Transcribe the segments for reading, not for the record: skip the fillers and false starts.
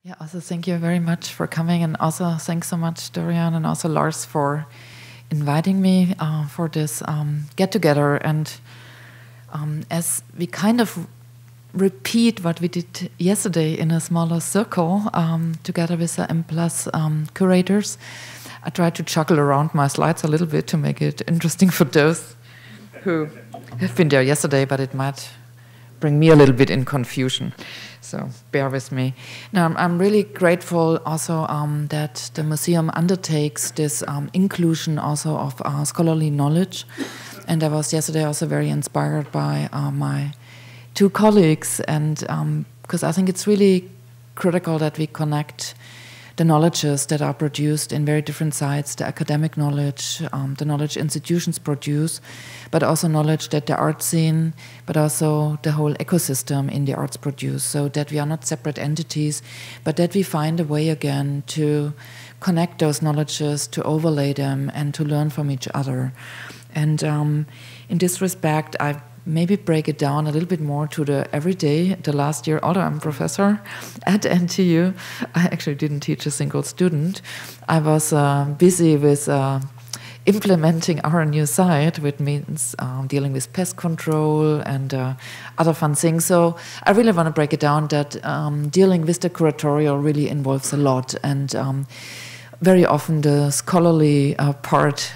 Yeah, also thank you very much for coming, and also thanks so much, Dorian, and also Lars for inviting me for this get-together. And as we kind of repeat what we did yesterday in a smaller circle together with the M+ curators, I tried to juggle around my slides a little bit to make it interesting for those who have been there yesterday, but it might bring me a little bit in confusion. So bear with me. Now, I'm really grateful also that the museum undertakes this inclusion also of scholarly knowledge. And I was yesterday also very inspired by my two colleagues, and because I think it's really critical that we connect the knowledges that are produced in very different sites, the academic knowledge, the knowledge institutions produce, but also knowledge that the art scene, but also the whole ecosystem in the arts produce, so that we are not separate entities, but that we find a way again to connect those knowledges, to overlay them, and to learn from each other. And in this respect, I maybe break it down a little bit more to the everyday. The last year, although I'm professor at NTU, I actually didn't teach a single student. I was busy with implementing our new site, which means dealing with pest control and other fun things. So I really want to break it down that dealing with the curatorial really involves a lot, and very often the scholarly part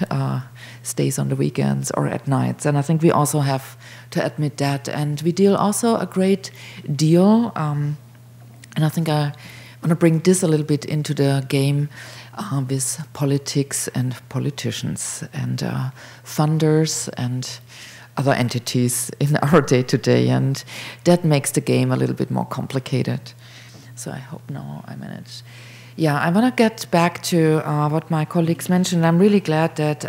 stays on the weekends or at nights. And I think we also have to admit that. And we deal also a great deal, and I think I want to bring this a little bit into the game with politics and politicians and funders and other entities in our day-to-day. And that makes the game a little bit more complicated. So I hope now I manage. Yeah, I want to get back to what my colleagues mentioned. I'm really glad that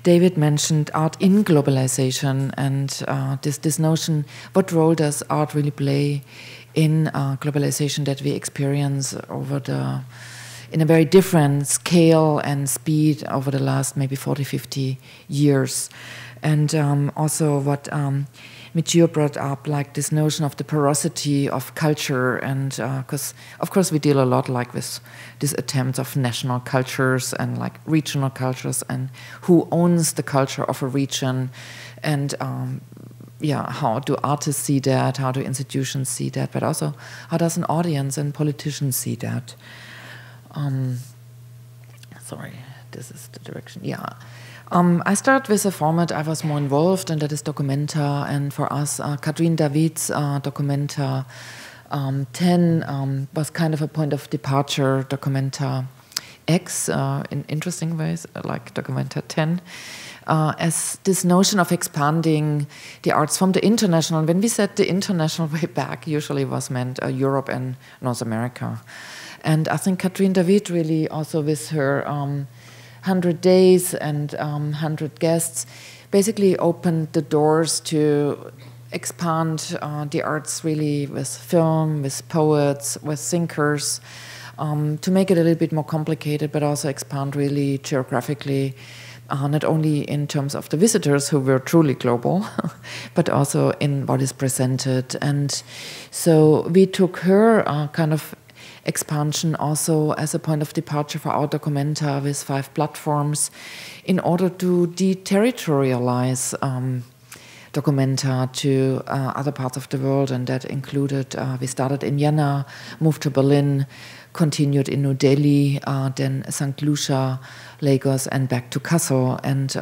David mentioned art in globalization, and this notion, what role does art really play in globalization that we experience in a very different scale and speed over the last maybe 40, 50 years. And also what Michio brought up, like this notion of the porosity of culture, and because of course we deal a lot like with these attempts of national cultures and like regional cultures, and who owns the culture of a region, and yeah, how do artists see that, how do institutions see that, but also how does an audience and politicians see that. Sorry, this is the direction, yeah. I start with a format I was more involved in, that is Documenta, and for us, Katrin David's Documenta 10 was kind of a point of departure. Documenta X, in interesting ways, like Documenta 10, as this notion of expanding the arts from the international. When we said the international way back, usually was meant Europe and North America. And I think Katrin David really also with her 100 days and 100 guests basically opened the doors to expand the arts really with film, with poets, with thinkers, to make it a little bit more complicated, but also expand really geographically, not only in terms of the visitors who were truly global, but also in what is presented. And so we took her kind of expansion also as a point of departure for our Documenta with 5 platforms in order to deterritorialize Documenta to other parts of the world. And that included, we started in Vienna, moved to Berlin, continued in New Delhi, then St. Lucia, Lagos, and back to Kassel. And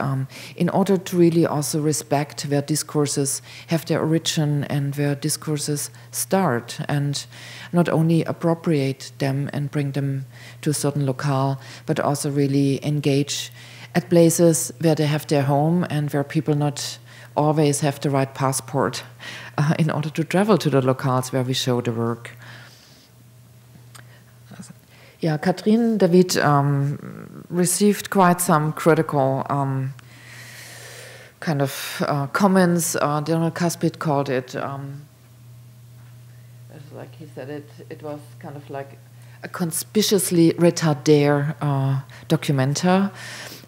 in order to really also respect where discourses have their origin and where discourses start, and not only appropriate them and bring them to a certain locale, but also really engage at places where they have their home and where people not always have the right passport in order to travel to the locales where we show the work. Yeah, Katrin David received quite some critical kind of comments. Donald Caspit called it, like he said, it was kind of like a conspicuously retardé Documenta.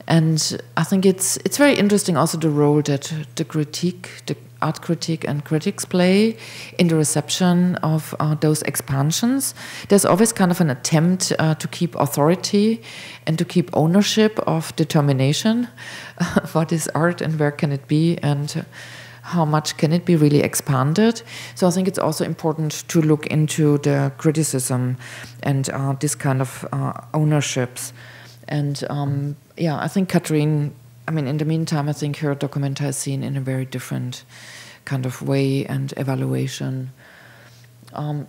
And I think it's very interesting also the role that the critique, the art critique and critics play in the reception of those expansions. There's always kind of an attempt to keep authority and to keep ownership of determination. What is art and where can it be, and how much can it be really expanded? So I think it's also important to look into the criticism and this kind of ownerships. And yeah, I think Catherine, I mean, in the meantime, I think her Documenta is seen in a very different kind of way and evaluation.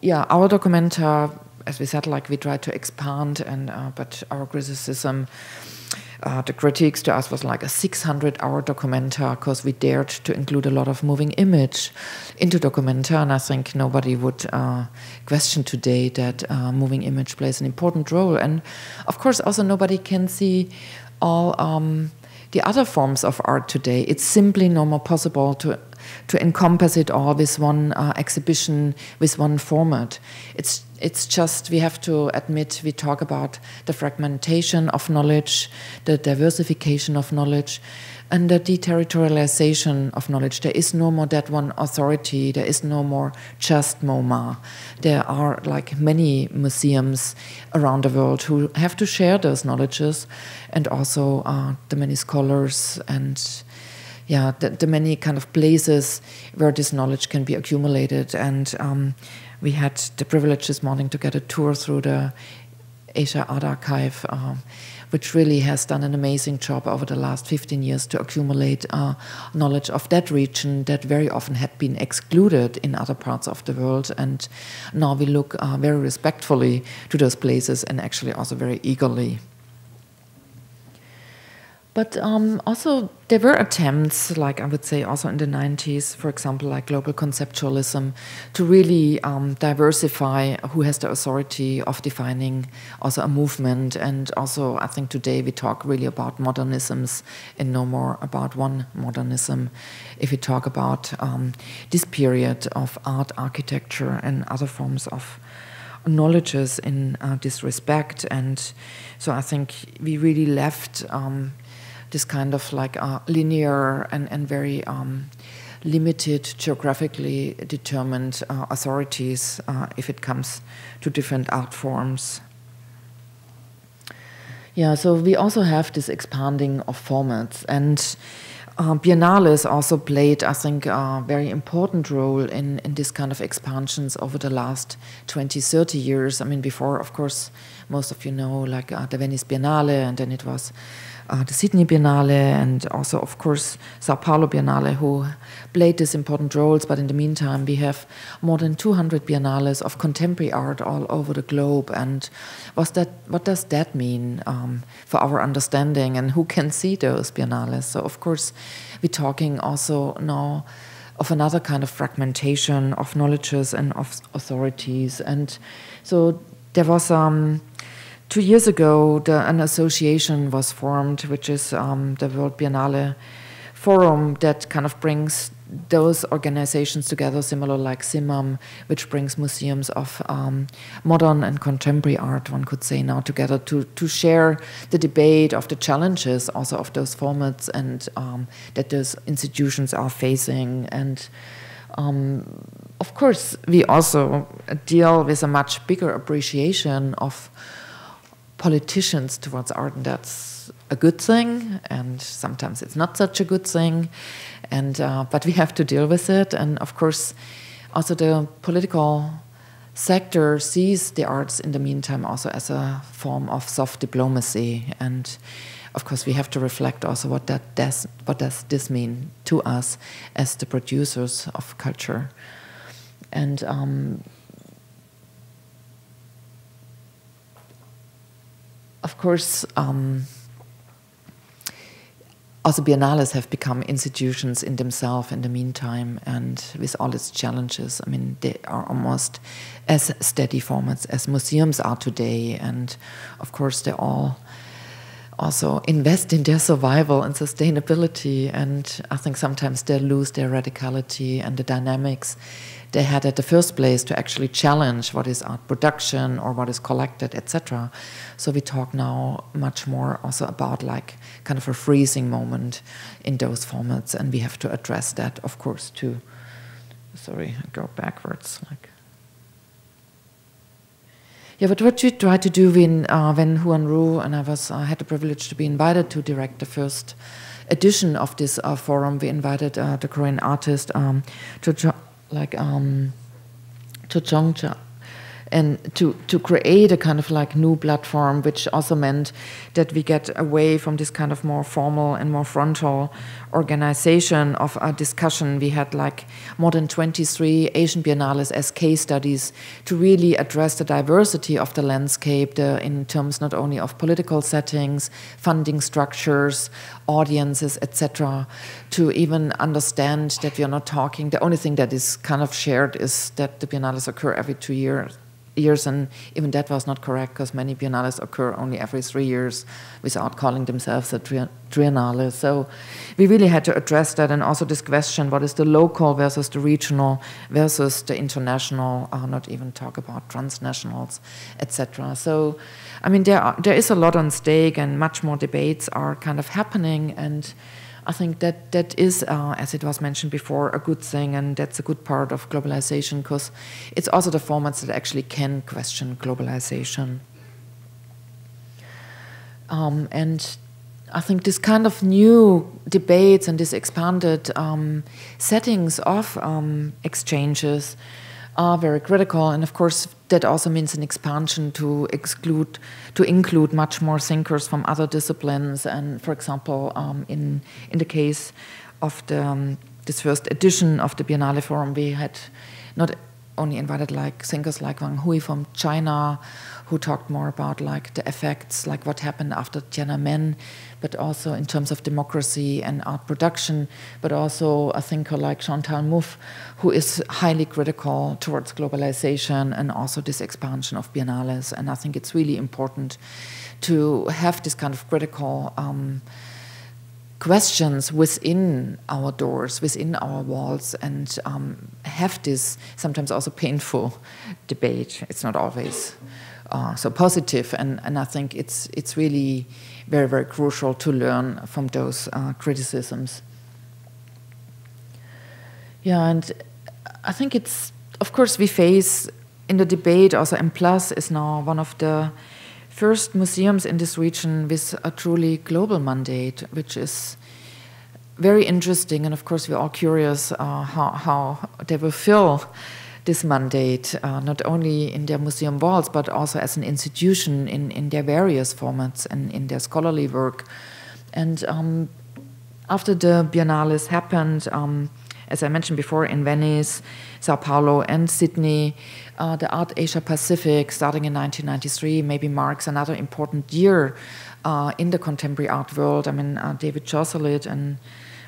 Yeah, our Documenta, as we said, like we try to expand, and but our criticism, the critiques to us was like a 600-hour Documenta, because we dared to include a lot of moving image into Documenta, and I think nobody would question today that moving image plays an important role. And of course, also nobody can see all the other forms of art today. It's simply no more possible to encompass it all with one exhibition, with one format. It's just, we have to admit, we talk about the fragmentation of knowledge, the diversification of knowledge, and the deterritorialization of knowledge. There is no more that one authority. There is no more just MoMA. There are like many museums around the world who have to share those knowledges, and also the many scholars and yeah, the many kind of places where this knowledge can be accumulated. And we had the privilege this morning to get a tour through the Asia Art Archive, which really has done an amazing job over the last 15 years to accumulate knowledge of that region that very often had been excluded in other parts of the world. And now we look very respectfully to those places, and actually also very eagerly. But also there were attempts, like I would say also in the 90s, for example, like global conceptualism, to really diversify who has the authority of defining also a movement. And also I think today we talk really about modernisms and no more about one modernism. If we talk about this period of art, architecture, and other forms of knowledges in this respect. And so I think we really left this kind of like linear and very limited, geographically determined authorities if it comes to different art forms. Yeah, so we also have this expanding of formats, and Biennales also played, I think, a very important role in this kind of expansions over the last 20, 30 years. I mean, before, of course, most of you know, like the Venice Biennale, and then it was the Sydney Biennale, and also, of course, Sao Paulo Biennale, who played these important roles. But in the meantime, we have more than 200 biennales of contemporary art all over the globe. And what does that mean for our understanding, and who can see those biennales? So, of course, we're talking also now of another kind of fragmentation of knowledges and of authorities. And so there was 2 years ago, an association was formed, which is the World Biennale Forum, that kind of brings those organizations together, similar like SIMAM, which brings museums of modern and contemporary art, one could say now, together to share the debate of the challenges also of those formats, and that those institutions are facing. And of course, we also deal with a much bigger appreciation of politicians towards art, and that's a good thing, and sometimes it's not such a good thing, and but we have to deal with it. And of course also the political sector sees the arts in the meantime also as a form of soft diplomacy, and of course we have to reflect also what does this mean to us as the producers of culture. And of course, also biennales have become institutions in themselves in the meantime, and with all its challenges, I mean, they are almost as steady formats as museums are today. And of course, they all also invest in their survival and sustainability. And I think sometimes they lose their radicality and the dynamics they had at the first place to actually challenge what is art production or what is collected, etc. So we talk now much more also about like kind of a freezing moment in those formats, and we have to address that, of course, too. Sorry, I go backwards. Like. Yeah, but what we tried to do when Huan Ru and I had the privilege to be invited to direct the first edition of this forum, we invited the Korean artist to Chongcha, and to create a kind of like new platform, which also meant that we get away from this kind of more formal and more frontal organization of a discussion. We had like more than 23 Asian biennales as case studies to really address the diversity of the landscape in terms not only of political settings, funding structures, audiences, etc., to even understand that we are not talking, the only thing that is kind of shared is that the biennales occur every 2 years, and even that was not correct, because many biennales occur only every 3 years without calling themselves a triennale. So we really had to address that, and also this question, what is the local versus the regional versus the international, not even talk about transnationals, etc. So, I mean, there is a lot on stake, and much more debates are kind of happening, and I think that is, as it was mentioned before, a good thing, and that's a good part of globalization, because it's also the formats that actually can question globalization. And I think this kind of new debates and this expanded settings of exchanges are very critical, and of course that also means an expansion to include much more thinkers from other disciplines. And for example, in the case of this first edition of the Biennale Forum, we had not only invited like thinkers like Wang Hui from China, who talked more about like the effects, like what happened after Tiananmen, but also in terms of democracy and art production, but also a thinker like Chantal Mouffe, who is highly critical towards globalization and also this expansion of biennales. And I think it's really important to have this kind of critical questions within our doors, within our walls, and have this sometimes also painful debate. It's not always so positive, and I think it's really very, very crucial to learn from those criticisms. Yeah, and I think it's, of course, we face in the debate also M+ is now one of the first museums in this region with a truly global mandate, which is very interesting. And of course, we're all curious how they will fill this mandate, not only in their museum walls, but also as an institution in their various formats and in their scholarly work. And after the biennales happened, as I mentioned before, in Venice, Sao Paulo, and Sydney, the Art Asia Pacific, starting in 1993, maybe marks another important year in the contemporary art world. I mean, David Chaucelet and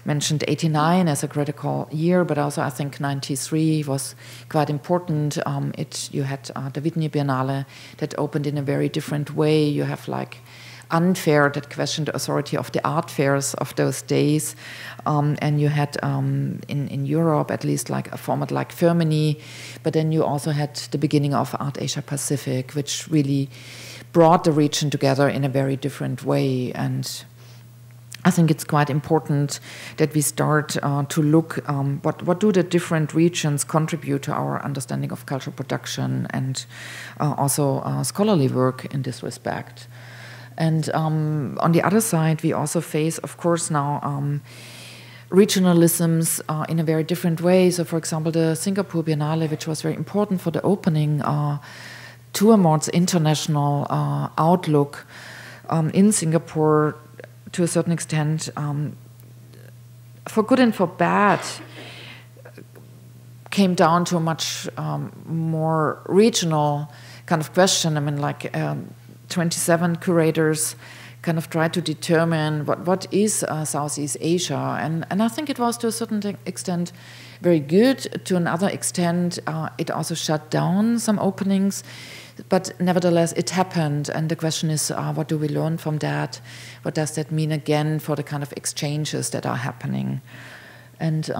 mentioned 89 as a critical year, but also I think 93 was quite important. You had the Vidnie Biennale that opened in a very different way. You have like Unfair that questioned the authority of the art fairs of those days, and you had in Europe at least like a format like Firminy, but then you also had the beginning of Art Asia Pacific, which really brought the region together in a very different way. And I think it's quite important that we start to look what do the different regions contribute to our understanding of cultural production and also scholarly work in this respect. And on the other side, we also face, of course, now regionalisms in a very different way. So, for example, the Singapore Biennale, which was very important for the opening, to a more international outlook in Singapore, to a certain extent, for good and for bad, came down to a much more regional kind of question. I mean, like 27 curators kind of tried to determine what is Southeast Asia. And I think it was to a certain extent very good. To another extent, it also shut down some openings. But nevertheless, it happened. And the question is, what do we learn from that? What does that mean again for the kind of exchanges that are happening? And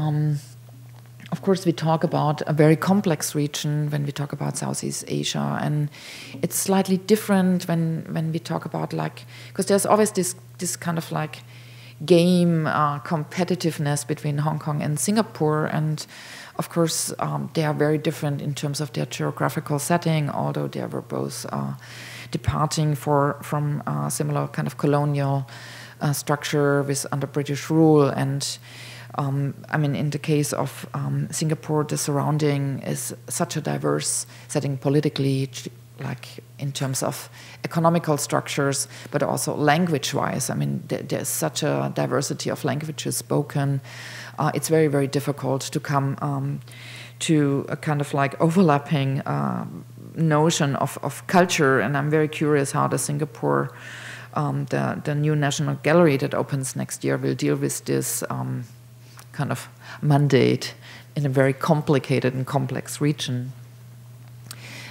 of course, we talk about a very complex region when we talk about Southeast Asia, and it's slightly different when we talk about, like, because there's always this kind of like game competitiveness between Hong Kong and Singapore, and of course they are very different in terms of their geographical setting, although they were both departing from similar kind of colonial structure with under British rule. And I mean, in the case of Singapore, the surrounding is such a diverse setting politically, like in terms of economical structures, but also language-wise. I mean, there's such a diversity of languages spoken. It's very, very difficult to come to a kind of like overlapping notion of culture. And I'm very curious how the Singapore, the new National Gallery that opens next year will deal with this kind of mandate in a very complicated and complex region.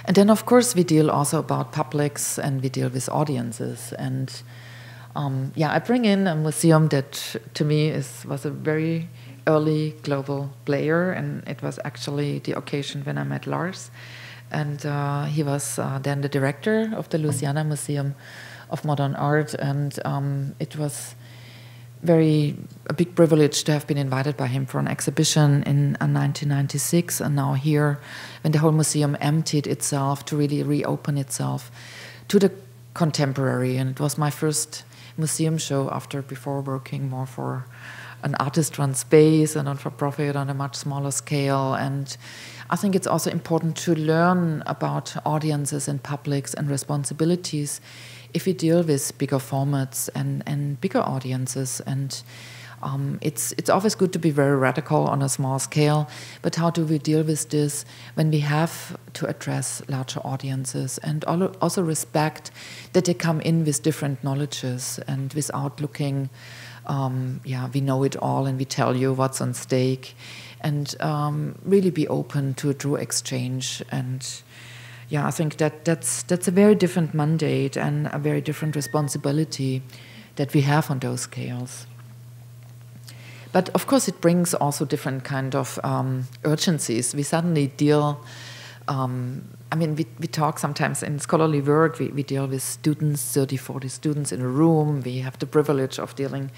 And then, of course, we deal also about publics, and we deal with audiences. And yeah, I bring in a museum that, to me, was a very early global player, and it was actually the occasion when I met Lars. And he was then the director of the Louisiana Museum of Modern Art, and it was a big privilege to have been invited by him for an exhibition in 1996, and now here, when the whole museum emptied itself to really reopen itself to the contemporary. And it was my first museum show before working more for an artist-run space and not-for-profit on a much smaller scale. And I think it's also important to learn about audiences and publics and responsibilities if we deal with bigger formats and bigger audiences. And it's always good to be very radical on a small scale, but how do we deal with this when we have to address larger audiences, and also respect that they come in with different knowledges and without looking, we know it all and we tell you what's on stake, and really be open to a true exchange. And yeah, I think that's a very different mandate and a very different responsibility that we have on those scales. But of course, it brings also different kind of urgencies. We suddenly deal. I mean, we talk sometimes in scholarly work. We deal with students, 30, 40 students in a room. We have the privilege of dealing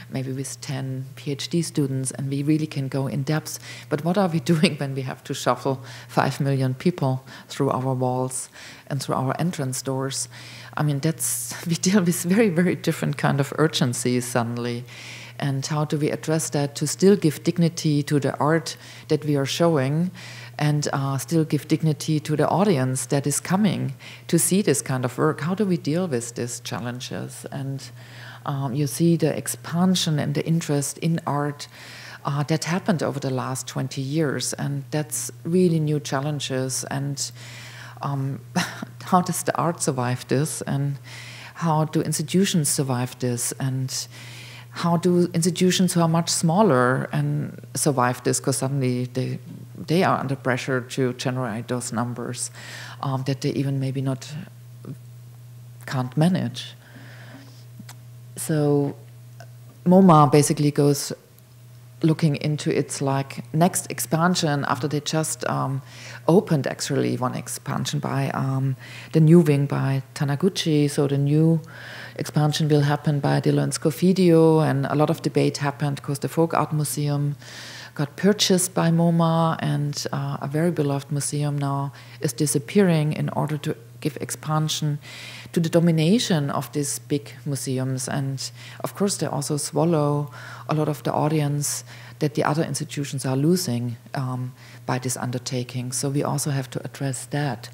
maybe with 10 PhD students, and we really can go in depth. But what are we doing when we have to shuffle 5 million people through our walls and through our entrance doors? I mean, we deal with very, very different kind of urgencies suddenly. And how do we address that to still give dignity to the art that we are showing, and still give dignity to the audience that is coming to see this kind of work? How do we deal with these challenges? And you see the expansion and the interest in art that happened over the last 20 years, and that's really new challenges. And how does the art survive this, and how do institutions survive this, and how do institutions who are much smaller and survive this, because suddenly they are under pressure to generate those numbers that they even maybe can't manage. So MoMA basically goes looking into its like next expansion after they just opened actually one expansion by the new wing by Taniguchi. So the new expansion will happen by De Lensko Video, and a lot of debate happened because the Folk Art Museum got purchased by MoMA, and a very beloved museum now is disappearing in order to give expansion to the domination of these big museums. And of course, they also swallow a lot of the audience that the other institutions are losing by this undertaking. So we also have to address that.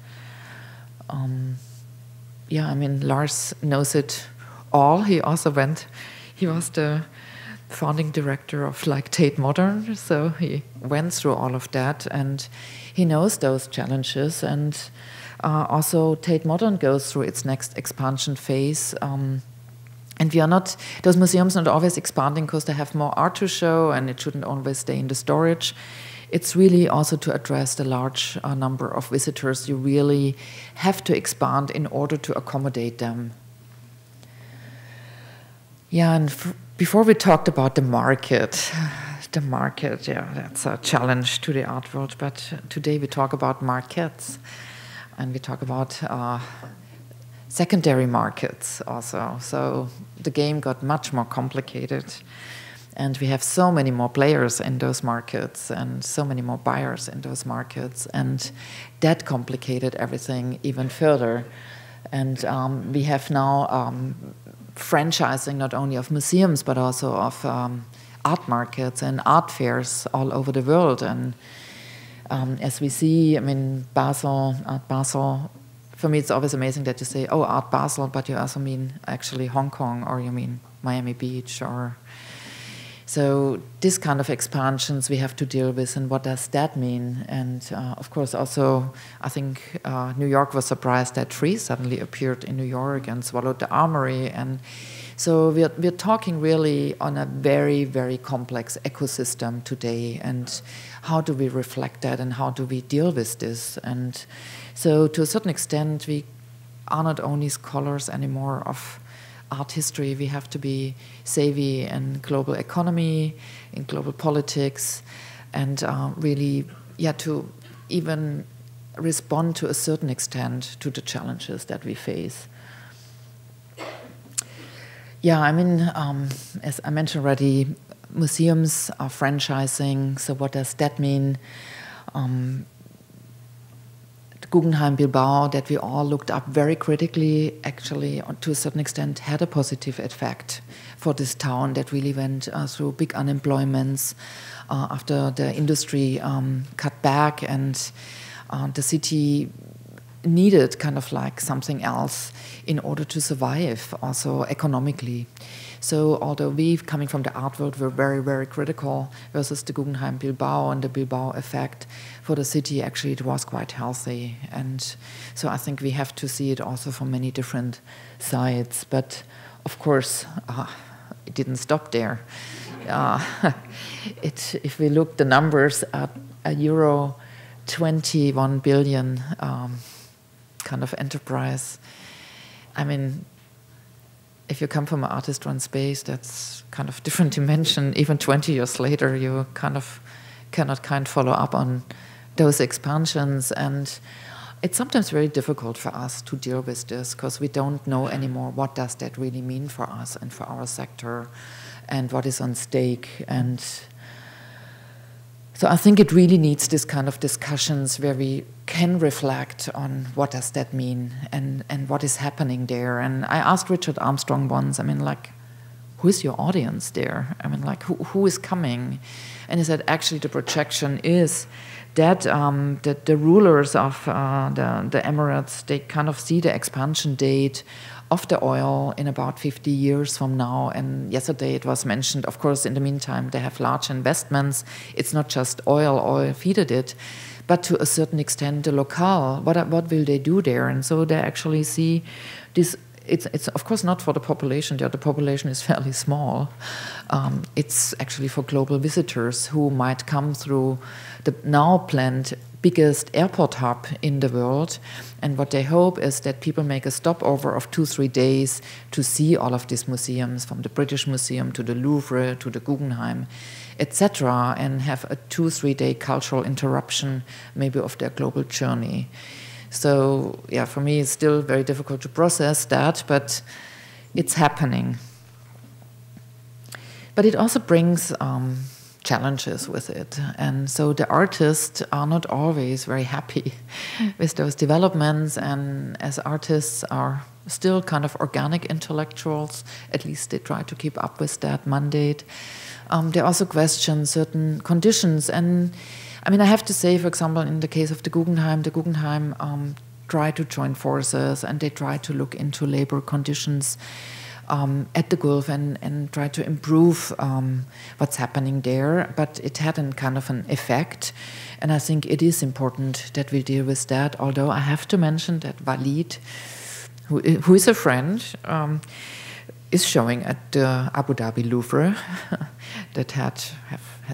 Yeah, I mean, Lars knows it all. He was the founding director of like Tate Modern, so he went through all of that, and he knows those challenges. And also Tate Modern goes through its next expansion phase And we are not, those museums are not always expanding because they have more art to show and it shouldn't always stay in the storage. It's really also to address the large number of visitors. You really have to expand in order to accommodate them. Yeah, and before we talked about the market, yeah, that's a challenge to the art world, but today we talk about markets and we talk about secondary markets also. So the game got much more complicated and we have so many more players in those markets and so many more buyers in those markets, and that complicated everything even further. And we have now franchising not only of museums but also of art markets and art fairs all over the world. And as we see, I mean, Art Basel, for me it's always amazing that you say, oh, Art Basel, but you also mean actually Hong Kong, or you mean Miami Beach, or... So this kind of expansions we have to deal with, and what does that mean? And of course also, I think New York was surprised that trees suddenly appeared in New York and swallowed the Armory. And so we're talking really on a very, very complex ecosystem today, and how do we reflect that and how do we deal with this? And so to a certain extent, we are not only scholars anymore of art history, we have to be savvy in global economy, in global politics, and really, yeah, to even respond to a certain extent to the challenges that we face. Yeah, I mean, as I mentioned already, museums are franchising, so what does that mean? Guggenheim Bilbao, that we all looked up very critically, actually, to a certain extent, had a positive effect for this town that really went through big unemployments after the industry cut back, and the city needed kind of like something else in order to survive, also economically. So although we, coming from the art world, were very, very critical versus the Guggenheim Bilbao and the Bilbao effect, for the city, actually, it was quite healthy. And so I think we have to see it also from many different sides. But of course, it didn't stop there. If we look the numbers at a euro 21 billion kind of enterprise, I mean, if you come from an artist-run space, that's kind of different dimension. Even 20 years later, you kind of cannot follow up on those expansions. And it's sometimes very difficult for us to deal with this because we don't know anymore what does that really mean for us and for our sector and what is on stake. And so I think it really needs this kind of discussions where we can reflect on what does that mean and what is happening there. And I asked Richard Armstrong once, I mean, like, who is your audience there? I mean, like, who is coming? And he said, actually, the projection is that the rulers of the Emirates, they kind of see the expansion date of the oil in about 50 years from now. And yesterday it was mentioned, of course, in the meantime, they have large investments. It's not just oil feeded it, but to a certain extent, the locale, what will they do there? And so they actually see this. It's of course not for the population there. The population is fairly small. It's actually for global visitors who might come through the now planned biggest airport hub in the world. And what they hope is that people make a stopover of 2-3 days to see all of these museums, from the British Museum to the Louvre to the Guggenheim, etc., and have a 2-3 day cultural interruption maybe of their global journey. So yeah, for me it's still very difficult to process that, but it's happening. But it also brings challenges with it. And so the artists are not always very happy with those developments, and as artists are still kind of organic intellectuals, at least they try to keep up with that mandate. They also question certain conditions. And I mean, I have to say, for example, in the case of the Guggenheim tried to join forces, and they tried to look into labor conditions at the Gulf and try to improve what's happening there. But it had a kind of an effect. And I think it is important that we deal with that, although I have to mention that Walid, who is a friend, is showing at the Abu Dhabi Louvre that had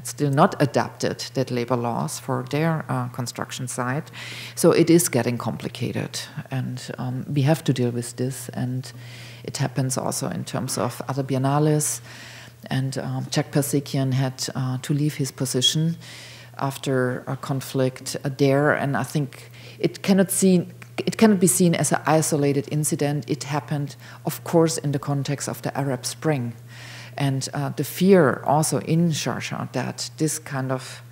still not adapted that labor laws for their construction site. So it is getting complicated, and we have to deal with this. And it happens also in terms of other biennales. And Jack Persekian had to leave his position after a conflict there, and I think it cannot be seen as an isolated incident. It happened, of course, in the context of the Arab Spring. And the fear also in Sharjah that this kind of,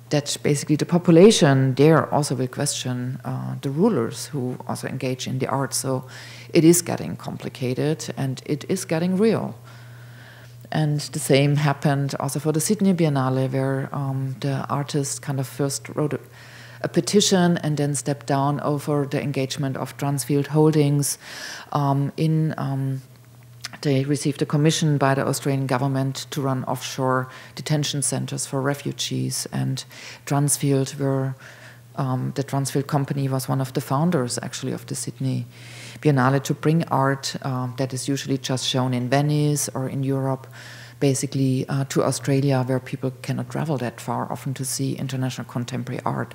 that basically the population there also will question the rulers who also engage in the arts. So it is getting complicated and it is getting real. And the same happened also for the Sydney Biennale, where the artist kind of first wrote a petition and then stepped down over the engagement of Transfield Holdings. They received a commission by the Australian government to run offshore detention centers for refugees, and Transfield the Transfield company was one of the founders actually of the Sydney Biennale to bring art that is usually just shown in Venice or in Europe, basically to Australia, where people cannot travel that far often to see international contemporary art.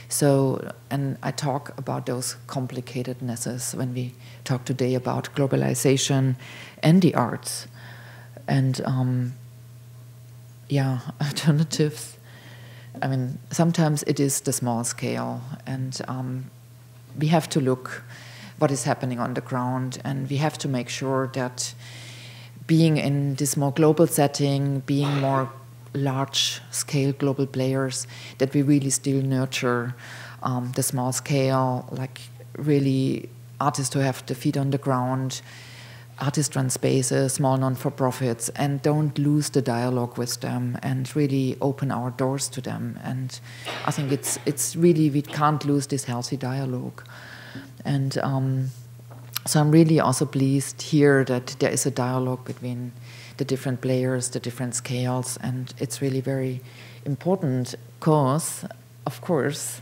So, and I talk about those complicatednesses when we talk today about globalization and the arts. And yeah, alternatives. I mean, sometimes it is the small scale, and we have to look what is happening on the ground, and we have to make sure that being in this more global setting, being more large-scale global players, that we really still nurture the small scale, like really artists who have the feet on the ground, artist-run spaces, small non-for-profits, and don't lose the dialogue with them and really open our doors to them. And I think it's really, we can't lose this healthy dialogue. And so I'm really also pleased here that there is a dialogue between the different players, the different scales, and it's really very important because, of course,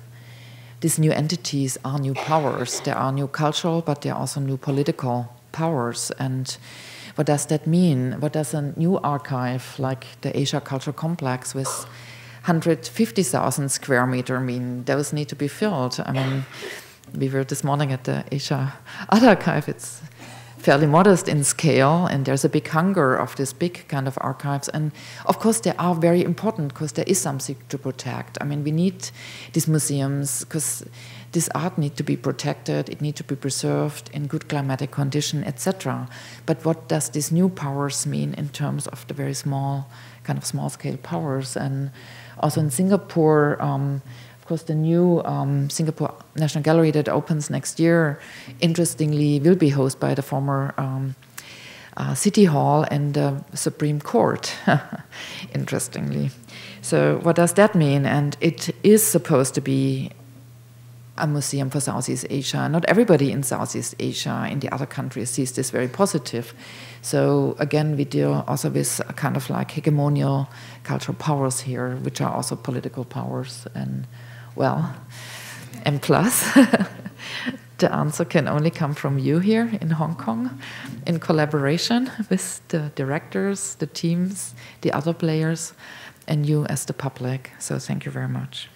these new entities are new powers. There are new cultural, but there are also new political powers. And what does that mean? What does a new archive like the Asia Cultural Complex with 150,000 square meters mean? Those need to be filled. I mean, we were this morning at the Asia Art Archive. It's fairly modest in scale, and there's a big hunger of this big kind of archives. And of course, they are very important because there is something to protect. I mean, we need these museums because this art needs to be protected, it needs to be preserved in good climatic condition, etc. But what does these new powers mean in terms of the very small, kind of small-scale powers? And also in Singapore, of course, the new Singapore National Gallery that opens next year, interestingly, will be hosted by the former City Hall and the Supreme Court, interestingly. So what does that mean? And it is supposed to be a museum for Southeast Asia. Not everybody in Southeast Asia, in the other countries, sees this very positive. So again, we deal also with a kind of like hegemonial cultural powers here, which are also political powers. And well, M+, the answer can only come from you here in Hong Kong, in collaboration with the directors, the teams, the other players, and you as the public. So thank you very much.